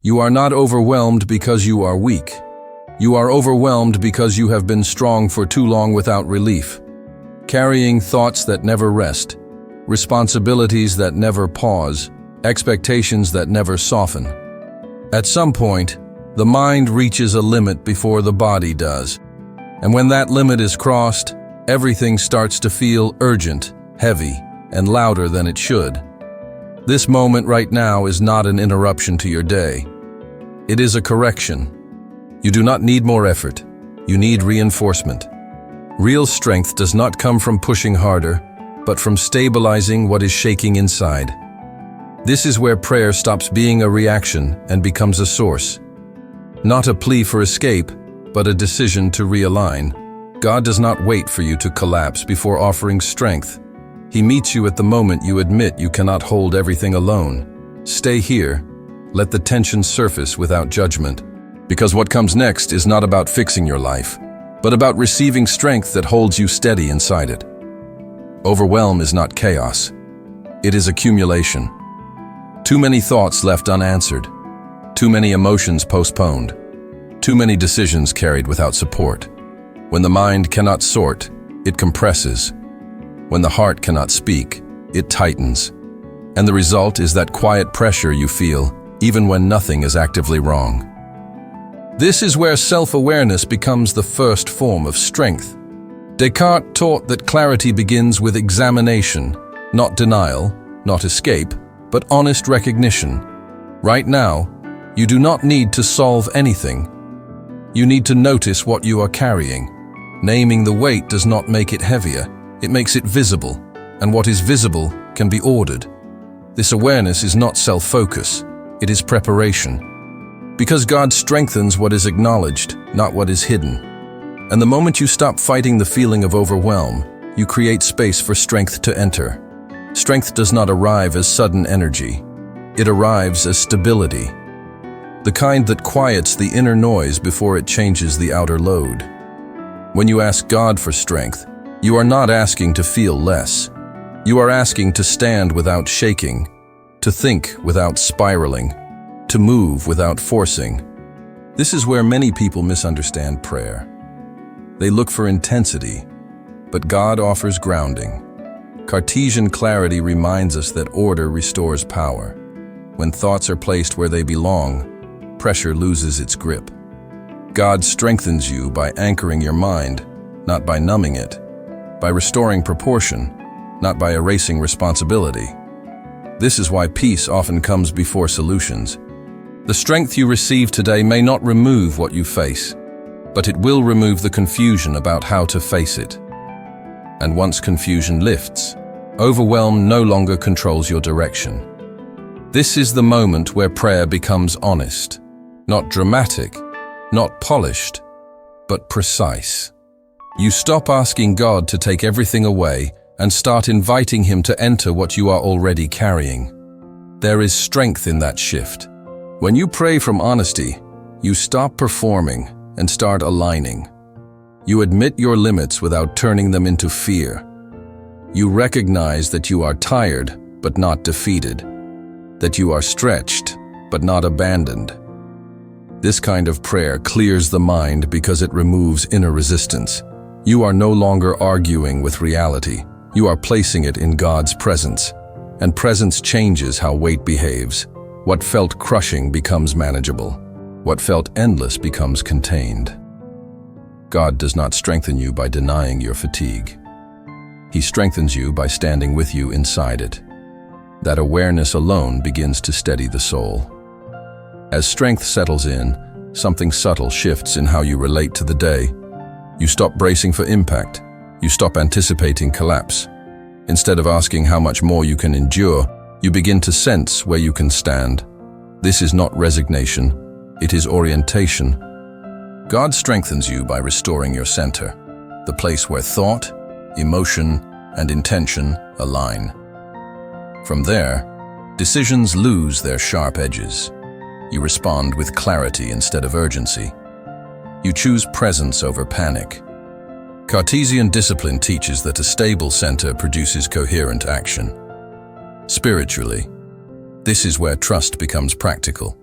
You are not overwhelmed because you are weak. You are overwhelmed because you have been strong for too long without relief, carrying thoughts that never rest, responsibilities that never pause, expectations that never soften. At some point, the mind reaches a limit before the body does. And when that limit is crossed, everything starts to feel urgent, heavy, and louder than it should. This moment right now is not an interruption to your day. It is a correction. You do not need more effort. You need reinforcement. Real strength does not come from pushing harder, but from stabilizing what is shaking inside. This is where prayer stops being a reaction and becomes a source. Not a plea for escape, but a decision to realign. God does not wait for you to collapse before offering strength. He meets you at the moment you admit you cannot hold everything alone. Stay here. Let the tension surface without judgment. Because what comes next is not about fixing your life, but about receiving strength that holds you steady inside it. Overwhelm is not chaos. It is accumulation. Too many thoughts left unanswered. Too many emotions postponed. Too many decisions carried without support. When the mind cannot sort, it compresses. When the heart cannot speak, it tightens. And the result is that quiet pressure you feel, even when nothing is actively wrong. This is where self-awareness becomes the first form of strength. Descartes taught that clarity begins with examination, not denial, not escape, but honest recognition. Right now, you do not need to solve anything. You need to notice what you are carrying. Naming the weight does not make it heavier, it makes it visible, and what is visible can be ordered. This awareness is not self-focus, it is preparation. Because God strengthens what is acknowledged, not what is hidden. And the moment you stop fighting the feeling of overwhelm, you create space for strength to enter. Strength does not arrive as sudden energy. It arrives as stability. The kind that quiets the inner noise before it changes the outer load. When you ask God for strength, you are not asking to feel less. You are asking to stand without shaking, to think without spiraling, to move without forcing. This is where many people misunderstand prayer. They look for intensity, but God offers grounding. Cartesian clarity reminds us that order restores power. When thoughts are placed where they belong, pressure loses its grip. God strengthens you by anchoring your mind, not by numbing it, by restoring proportion, not by erasing responsibility. This is why peace often comes before solutions. The strength you receive today may not remove what you face, but it will remove the confusion about how to face it. And once confusion lifts, overwhelm no longer controls your direction. This is the moment where prayer becomes honest, not dramatic, not polished, but precise. You stop asking God to take everything away and start inviting Him to enter what you are already carrying. There is strength in that shift. When you pray from honesty, you stop performing and start aligning. You admit your limits without turning them into fear. You recognize that you are tired but not defeated, that you are stretched but not abandoned. This kind of prayer clears the mind because it removes inner resistance. You are no longer arguing with reality. You are placing it in God's presence. And presence changes how weight behaves. What felt crushing becomes manageable. What felt endless becomes contained. God does not strengthen you by denying your fatigue. He strengthens you by standing with you inside it. That awareness alone begins to steady the soul. As strength settles in, something subtle shifts in how you relate to the day. You stop bracing for impact. You stop anticipating collapse. Instead of asking how much more you can endure, you begin to sense where you can stand. This is not resignation, it is orientation. God strengthens you by restoring your center, the place where thought, emotion, and intention align. From there, decisions lose their sharp edges. You respond with clarity instead of urgency. You choose presence over panic. Cartesian discipline teaches that a stable center produces coherent action. Spiritually, this is where trust becomes practical.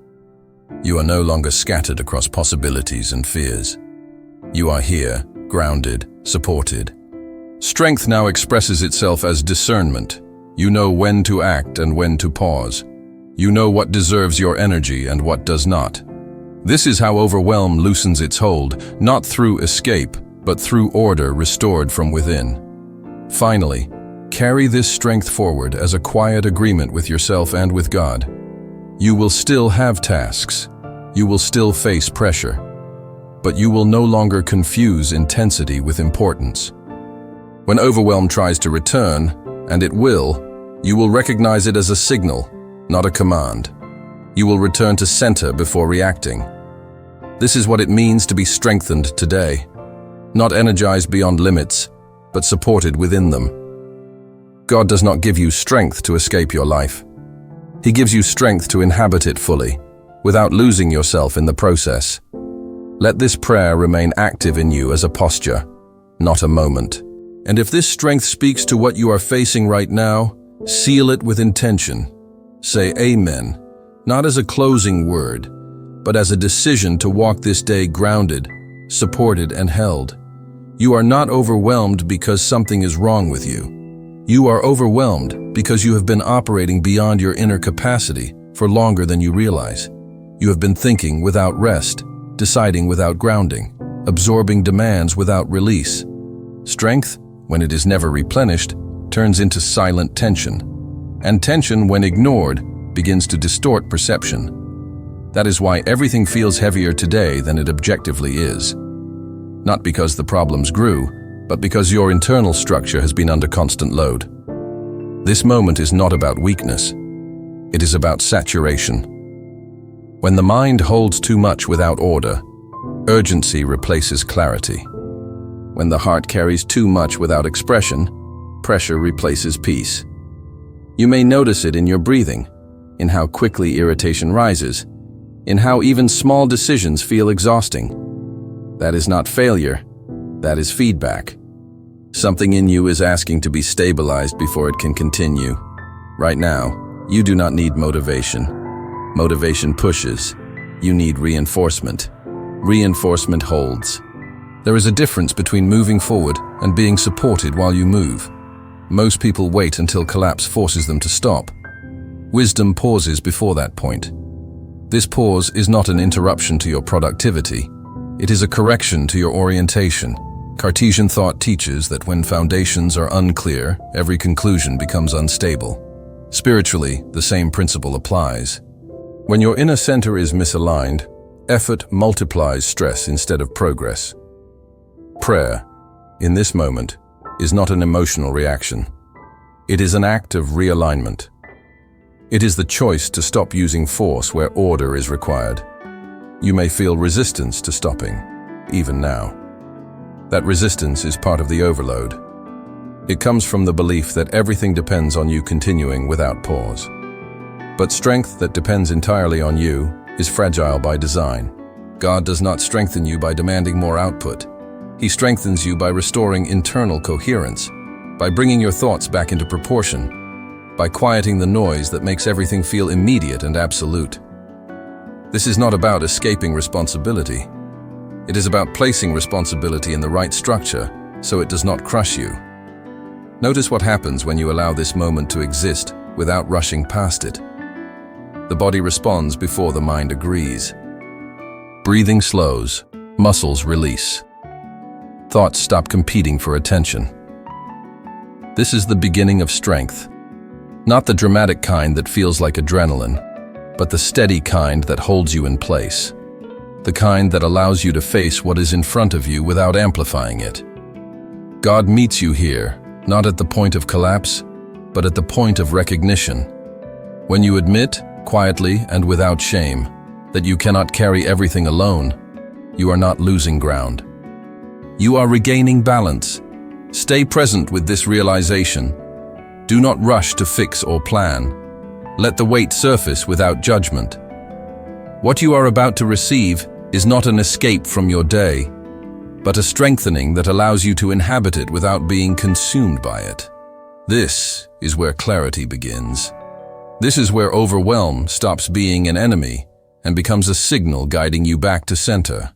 You are no longer scattered across possibilities and fears. You are here, grounded, supported. Strength now expresses itself as discernment. You know when to act and when to pause. You know what deserves your energy and what does not. This is how overwhelm loosens its hold, not through escape, but through order restored from within. Finally, carry this strength forward as a quiet agreement with yourself and with God. You will still have tasks. You will still face pressure. But you will no longer confuse intensity with importance. When overwhelm tries to return, and it will, you will recognize it as a signal, not a command. You will return to center before reacting. This is what it means to be strengthened today. Not energized beyond limits, but supported within them. God does not give you strength to escape your life. He gives you strength to inhabit it fully, without losing yourself in the process. Let this prayer remain active in you as a posture, not a moment. And if this strength speaks to what you are facing right now, seal it with intention. Say Amen, not as a closing word, but as a decision to walk this day grounded, supported, and held. You are not overwhelmed because something is wrong with you. You are overwhelmed because you have been operating beyond your inner capacity for longer than you realize. You have been thinking without rest, deciding without grounding, absorbing demands without release. Strength, when it is never replenished, turns into silent tension. And tension, when ignored, begins to distort perception. That is why everything feels heavier today than it objectively is. Not because the problems grew, but because your internal structure has been under constant load. This moment is not about weakness. It is about saturation. When the mind holds too much without order, urgency replaces clarity. When the heart carries too much without expression, pressure replaces peace. You may notice it in your breathing, in how quickly irritation rises, in how even small decisions feel exhausting. That is not failure, that is feedback. Something in you is asking to be stabilized before it can continue. Right now, you do not need motivation. Motivation pushes. You need reinforcement. Reinforcement holds. There is a difference between moving forward and being supported while you move. Most people wait until collapse forces them to stop. Wisdom pauses before that point. This pause is not an interruption to your productivity. It is a correction to your orientation. Cartesian thought teaches that when foundations are unclear, every conclusion becomes unstable. Spiritually, the same principle applies. When your inner center is misaligned, effort multiplies stress instead of progress. Prayer, in this moment, is not an emotional reaction. It is an act of realignment. It is the choice to stop using force where order is required. You may feel resistance to stopping, even now. That resistance is part of the overload. It comes from the belief that everything depends on you continuing without pause. But strength that depends entirely on you is fragile by design. God does not strengthen you by demanding more output. He strengthens you by restoring internal coherence, by bringing your thoughts back into proportion, by quieting the noise that makes everything feel immediate and absolute. This is not about escaping responsibility. It is about placing responsibility in the right structure so it does not crush you. Notice what happens when you allow this moment to exist without rushing past it. The body responds before the mind agrees. Breathing slows, muscles release. Thoughts stop competing for attention. This is the beginning of strength. Not the dramatic kind that feels like adrenaline, but the steady kind that holds you in place. The kind that allows you to face what is in front of you without amplifying it. God meets you here, not at the point of collapse, but at the point of recognition. When you admit, quietly and without shame, that you cannot carry everything alone, you are not losing ground. You are regaining balance. Stay present with this realization. Do not rush to fix or plan. Let the weight surface without judgment. What you are about to receive is not an escape from your day, but a strengthening that allows you to inhabit it without being consumed by it. This is where clarity begins. This is where overwhelm stops being an enemy and becomes a signal guiding you back to center.